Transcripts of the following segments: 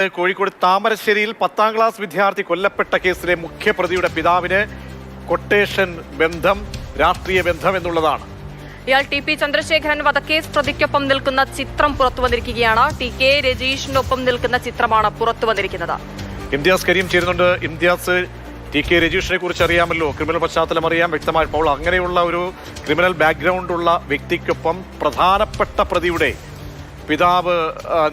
കോഴിക്കോട് താമരശ്ശേരിയിൽ 10ാം ക്ലാസ് വിദ്യാർത്ഥി കൊല്ലപ്പെട്ട കേസിലെ മുഖ്യപ്രതിയുടെ പിതാവിന് കൊട്ടേഷൻ ബന്ധം, രാഷ്ട്രീയ ബന്ധം എന്നുള്ളതാണ്. ഇയാൾ ടി പി ചന്ദ്രശേഖരൻ വധക്കേസ് പ്രതിക്കൊപ്പം നിൽക്കുന്ന ചിത്രം പുറത്തു വന്നിരിക്കുകയാണ്. ടി കെ രജീഷിനൊപ്പം നിൽക്കുന്ന ചിത്രമാണ് പുറത്തു വന്നിരിക്കുന്നത്. ഇംതിയാസ് കരീം ചേരുന്നുണ്ട്. ഇംതിയാസ്, ടി കെ രജീഷിനെ കുറിച്ച് അറിയാമല്ലോ, ക്രിമിനൽ പശ്ചാത്തലം അറിയാം വ്യക്തമായപ്പോൾ. അങ്ങനെയുള്ള ഒരു ക്രിമിനൽ ബാക്ക്ഗ്രൗണ്ട് ഉള്ള വ്യക്തിക്കൊപ്പം പ്രധാനപ്പെട്ട പ്രതിയുടെ പിതാവ്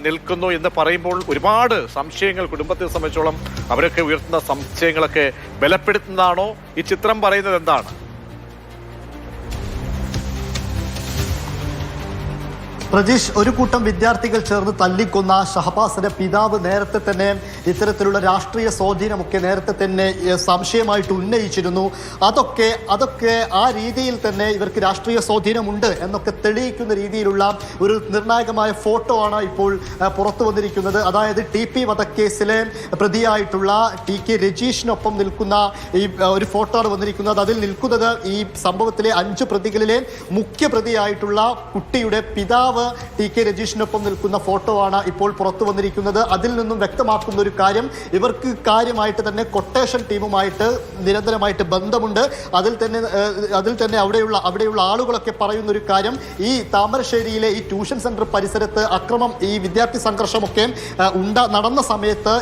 നിൽക്കുന്നു എന്ന് പറയുമ്പോൾ ഒരുപാട് സംശയങ്ങൾ കുടുംബത്തെ സംബന്ധിച്ചോളം അവരൊക്കെ ഉയർത്തുന്ന സംശയങ്ങളൊക്കെ ബലപ്പെടുത്തുന്നതാണോ? ഈ ചിത്രം പറയുന്നത് എന്താണ്? പ്രജീഷ്, ഒരു കൂട്ടം വിദ്യാർത്ഥികൾ ചേർന്ന് തല്ലിക്കൊന്ന ഷഹബാസിന്റെ പിതാവ് നേരത്തെ തന്നെ ഇത്തരത്തിലുള്ള രാഷ്ട്രീയ സ്വാധീനമൊക്കെ നേരത്തെ തന്നെ സംശയമായിട്ട് ഉന്നയിച്ചിരുന്നു. അതൊക്കെ ആ രീതിയിൽ തന്നെ ഇവർക്ക് രാഷ്ട്രീയ സ്വാധീനമുണ്ട് എന്നൊക്കെ തെളിയിക്കുന്ന രീതിയിലുള്ള ഒരു നിർണായകമായ ഫോട്ടോ ആണ് ഇപ്പോൾ പുറത്തു വന്നിരിക്കുന്നത്. അതായത് ടി പി വധക്കേസിലെ പ്രതിയായിട്ടുള്ള ടി കെ രജീഷിനൊപ്പം നിൽക്കുന്ന ഈ ഒരു ഫോട്ടോ ആണ് വന്നിരിക്കുന്നത്. അതിൽ നിൽക്കുന്നത് ഈ സംഭവത്തിലെ 5 പ്രതികളിലെ മുഖ്യ പ്രതിയായിട്ടുള്ള കുട്ടിയുടെ പിതാവ് ടി കെ രജീഷിനൊപ്പം നിൽക്കുന്ന ഫോട്ടോ ആണ് ഇപ്പോൾ പുറത്തു വന്നിരിക്കുന്നത്. അതിൽ നിന്നും വ്യക്തമാക്കുന്ന ഒരു കാര്യം, ഇവർക്ക് കാര്യമായിട്ട് തന്നെ കൊട്ടേഷൻ ടീമുമായിട്ട് നിരന്തരമായിട്ട് ബന്ധമുണ്ട്. അതിൽ തന്നെ അവിടെയുള്ള ആളുകളൊക്കെ പറയുന്ന ഒരു കാര്യം, ഈ താമരശ്ശേരിയിലെ ഈ ട്യൂഷൻ സെന്റർ പരിസരത്ത് അക്രമം, ഈ വിദ്യാർത്ഥി സംഘർഷമൊക്കെ നടന്ന സമയത്ത്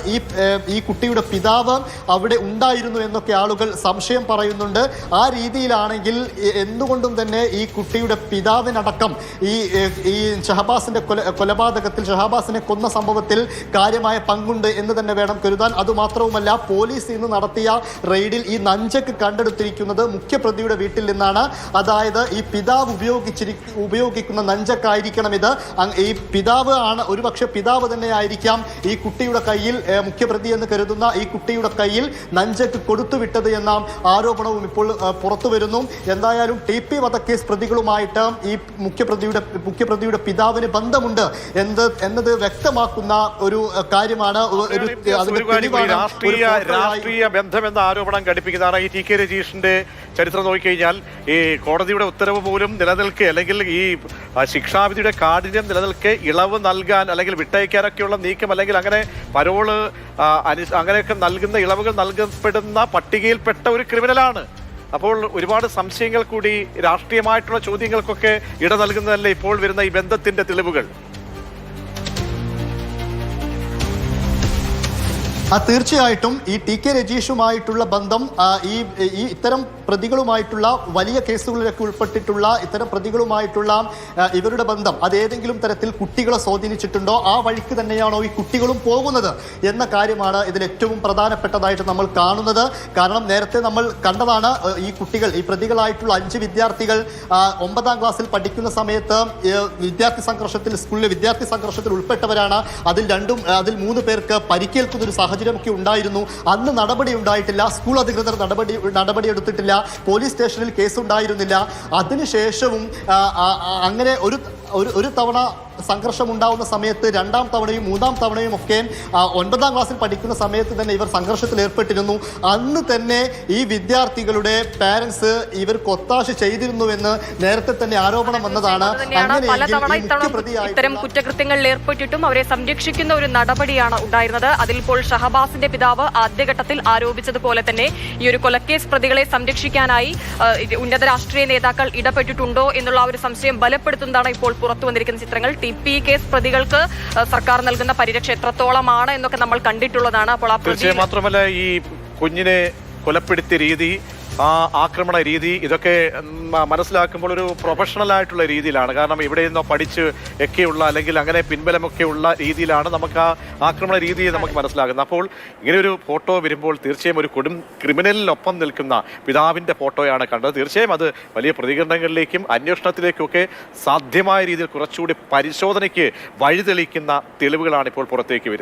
ഈ കുട്ടിയുടെ പിതാവ് അവിടെ ഉണ്ടായിരുന്നു എന്നൊക്കെ ആളുകൾ സംശയം പറയുന്നുണ്ട്. ആ രീതിയിലാണെങ്കിൽ എന്തുകൊണ്ടും തന്നെ ഈ കുട്ടിയുടെ പിതാവിനടക്കം ഈ ഷഹബാസിന്റെ കൊലപാതകത്തിൽ, ഷഹബാസിനെ കൊന്ന സംഭവത്തിൽ കാര്യമായ പങ്കുണ്ട് എന്ന് തന്നെ വേണം കരുതാൻ. അതുമാത്രവുമല്ല, പോലീസ് ഇന്ന് നടത്തിയ റെയ്ഡിൽ ഈ നഞ്ചക്ക് കണ്ടെടുത്തിരിക്കുന്നത് മുഖ്യപ്രതിയുടെ വീട്ടിൽ നിന്നാണ്. അതായത് ഈ പിതാവ് ഉപയോഗിക്കുന്ന നഞ്ചക്കായിരിക്കണം ഇത്. ഈ പിതാവ് ആണ്, ഒരുപക്ഷെ പിതാവ് തന്നെ ആയിരിക്കാം ഈ കുട്ടിയുടെ കയ്യിൽ, മുഖ്യപ്രതി എന്ന് കരുതുന്ന ഈ കുട്ടിയുടെ കയ്യിൽ നഞ്ചക്ക് കൊടുത്തുവിട്ടത് എന്ന ആരോപണവും ഇപ്പോൾ പുറത്തു വരുന്നു. എന്തായാലും ടി പി വധക്കേസ് പ്രതികളുമായിട്ട് ഈ മുഖ്യപ്രതിയുടെ പിതാവിന് ബന്ധമുണ്ട് എന്നത് വ്യക്തമാക്കുന്ന ഒരു കാര്യമാണ്. രാഷ്ട്രീയ ബന്ധം എന്ന ആരോപണം ഘടിപ്പിക്കുന്നതാണ്. ഈ ടി കെ രജീഷിന്റെ ചരിത്രം നോക്കിക്കഴിഞ്ഞാൽ ഈ കോടതിയുടെ ഉത്തരവ് പോലും നിലനിൽക്കെ, അല്ലെങ്കിൽ ഈ ശിക്ഷാവിധിയുടെ കാഠിന്യം നിലനിൽക്കെ ഇളവ് നൽകാൻ അല്ലെങ്കിൽ വിട്ടയക്കാനൊക്കെയുള്ള നീക്കം, അല്ലെങ്കിൽ അങ്ങനെ പരോള് അങ്ങനെയൊക്കെ നൽകുന്ന ഇളവുകൾ നൽകപ്പെടുന്ന പട്ടികയിൽപ്പെട്ട ഒരു ക്രിമിനലാണ്. അപ്പോൾ ഒരുപാട് സംശയങ്ങൾ കൂടി, രാഷ്ട്രീയമായിട്ടുള്ള ചോദ്യങ്ങൾക്കൊക്കെ ഇട നൽകുന്നതല്ലേ ഇപ്പോൾ വരുന്ന ഈ ബന്ധത്തിന്റെ തെളിവുകൾ? തീർച്ചയായിട്ടും ഈ ടി കെ രജീഷുമായിട്ടുള്ള ബന്ധം, ഈ ഇത്തരം പ്രതികളുമായിട്ടുള്ള വലിയ കേസുകളിലൊക്കെ ഉൾപ്പെട്ടിട്ടുള്ള ഇത്തരം പ്രതികളുമായിട്ടുള്ള ഇവരുടെ ബന്ധം അതേതെങ്കിലും തരത്തിൽ കുട്ടികളെ സ്വാധീനിച്ചിട്ടുണ്ടോ? ആ വഴിക്ക് തന്നെയാണോ ഈ കുട്ടികളും പോകുന്നത് എന്ന കാര്യമാണ് ഇതിൽ ഏറ്റവും പ്രധാനപ്പെട്ടതായിട്ട് നമ്മൾ കാണുന്നത്. കാരണം നേരത്തെ നമ്മൾ കണ്ടതാണ്, ഈ കുട്ടികൾ, ഈ പ്രതികളായിട്ടുള്ള 5 വിദ്യാർത്ഥികൾ 9ാം ക്ലാസ്സിൽ പഠിക്കുന്ന സമയത്ത് സ്കൂളിലെ വിദ്യാർത്ഥി സംഘർഷത്തിൽ ഉൾപ്പെട്ടവരാണ്. അതിൽ 3 പേർക്ക് പരിക്കേൽക്കുന്ന ഒരു സാഹചര്യമൊക്കെ ഉണ്ടായിരുന്നു. അന്ന് നടപടി ഉണ്ടായിട്ടില്ല, സ്കൂൾ അധികൃതർ നടപടിയെടുത്തിട്ടില്ല, പോലീസ് സ്റ്റേഷനിൽ കേസുണ്ടായിരുന്നില്ല. അതിനുശേഷവും അങ്ങനെ ഒരു തവണ സംഘർഷം ഉണ്ടാവുന്ന സമയത്ത് 2ാം തവണയും 3ാം തവണയും ഒക്കെ 9ാം ക്ലാസ്സിൽ പഠിക്കുന്ന സമയത്ത് തന്നെ ഇവർ സംഘർഷത്തിൽ ഏർപ്പെട്ടിരുന്നു. അന്ന് തന്നെ ഈ വിദ്യാർത്ഥികളുടെ പാരന്റ്സ് ഇവർക്ക് ഒത്താശ ചെയ്തിരുന്നുവെന്ന് നേരത്തെ തന്നെ ആരോപണം വന്നതാണ്. ഇത്തരം കുറ്റകൃത്യങ്ങളിൽ ഏർപ്പെട്ടിട്ടും അവരെ സംരക്ഷിക്കുന്ന ഒരു നടപടിയാണ് ഉണ്ടായിരുന്നത്. അതിൽ ഇപ്പോൾ ഷഹബാസിന്റെ പിതാവ് ആദ്യഘട്ടത്തിൽ ആരോപിച്ചതുപോലെ തന്നെ ഈ ഒരു കൊലക്കേസ് പ്രതികളെ സംരക്ഷിക്കാനായി ഉന്നത രാഷ്ട്രീയ നേതാക്കൾ ഇടപെട്ടിട്ടുണ്ടോ എന്നുള്ള ഒരു സംശയം ബലപ്പെടുത്തുന്നതാണ് ഇപ്പോൾ പുറത്തു വന്നിരിക്കുന്ന ചിത്രങ്ങൾ. ടി പി കേസ് പ്രതികൾക്ക് സർക്കാർ നൽകുന്ന പരിരക്ഷ എത്രത്തോളമാണ് എന്നൊക്കെ നമ്മൾ കണ്ടിട്ടുള്ളതാണ്. അപ്പോൾ മാത്രമല്ല, ഈ കുഞ്ഞിനെ കൊലപ്പെടുത്തിയ രീതി, ആ ആക്രമണ രീതി, ഇതൊക്കെ മനസ്സിലാക്കുമ്പോൾ ഒരു പ്രൊഫഷണൽ ആയിട്ടുള്ള രീതിയിലാണ്. കാരണം ഇവിടെ നിന്നോ പഠിച്ച് ഒക്കെയുള്ള, അല്ലെങ്കിൽ അങ്ങനെ പിൻബലമൊക്കെ ഉള്ള രീതിയിലാണ് നമുക്ക് ആ ആക്രമണ രീതിയെ നമുക്ക് മനസ്സിലാക്കുന്നത്. അപ്പോൾ ഇങ്ങനെ ഒരു ഫോട്ടോ വരുമ്പോൾ തീർച്ചയായും ഒരു ക്രിമിനലിനൊപ്പം നിൽക്കുന്ന പിതാവിൻ്റെ ഫോട്ടോയാണ് കണ്ടത്. തീർച്ചയായും അത് വലിയ പ്രതികരണങ്ങളിലേക്കും അന്വേഷണത്തിലേക്കുമൊക്കെ സാധ്യമായ രീതിയിൽ കുറച്ചുകൂടി പരിശോധനയ്ക്ക് വഴിതെളിക്കുന്ന തെളിവുകളാണ് ഇപ്പോൾ പുറത്തേക്ക് വരുന്നത്.